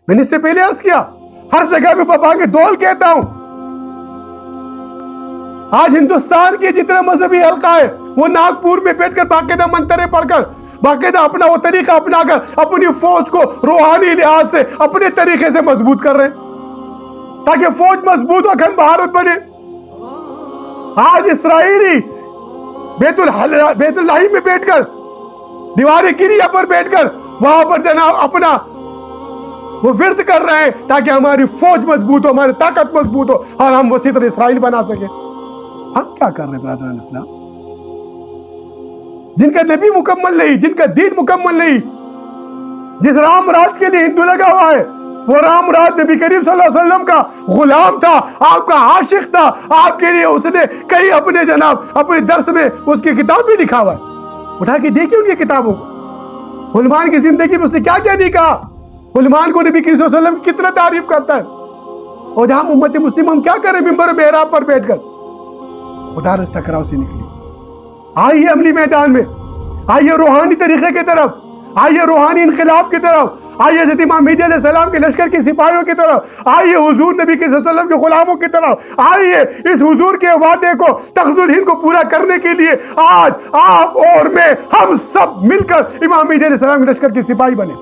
میں نے اس سے پہلے عرض کیا، ہر جگہ پہ پپا کے دول کہتا ہوں. آج ہندوستان کے جتنا مذہبی حلقہ ہے وہ ناگپور میں بیٹھ کر باقاعدہ منتریں پڑھ کر، باقاعدہ اپنا وہ طریقہ اپنا کر اپنی فوج کو روحانی لحاظ سے اپنے طریقے سے مضبوط کر رہے ہیں تاکہ فوج مضبوط ہو، اکھنڈ بھارت بنے. آج اسرائیلی بیت اللہ میں بیٹھ کر، دیوار گریا پر بیٹھ کر وہاں پر جناب اپنا وہ ورد کر رہے ہیں تاکہ ہماری فوج مضبوط ہو، ہماری طاقت مضبوط ہو اور ہم وسیع تر اسرائیل بنا سکیں. ہم کیا کر رہے ہیں برادران اسلام؟ جن کا نبی مکمل نہیں، جن کا دین مکمل نہیں، جس رام راج کے لیے ہندو لگا ہوا ہے، وہ رام راج نبی کریم صلی اللہ علیہ وسلم کا غلام تھا، آپ کا عاشق تھا. آپ کے لیے اس نے کئی اپنے جناب اپنے درس میں اس کی کتاب بھی لکھا ہوا ہے. اٹھا کے دیکھیے ان کی کتابوں کو. علمان کی زندگی میں اس نے کیا کیا نہیں کہا. علمان کو نبی کریم صلی اللہ علیہ وسلم کتنا تعریف کرتا ہے. اور جہاں امت مسلم ہم کیا کریں ممبر محراب پر بیٹھ کر؟ خدا رس ٹکراؤ سے نکلی. آئیے عملی میدان میں، آئیے روحانی طریقے کی طرف، آئیے روحانی انقلاب کی طرف، آئیے حضرت امام مہدی علیہ السلام کے لشکر کی سپاہیوں کی طرف، آئیے حضور نبی صلی اللہ علیہ وسلم کے غلاموں کی طرف، آئیے اس حضور کے وعدے کو تغز الہند کو پورا کرنے کے لیے آج آپ اور میں ہم سب مل کر امام مہدی علیہ السلام کے لشکر کی سپاہی بنے.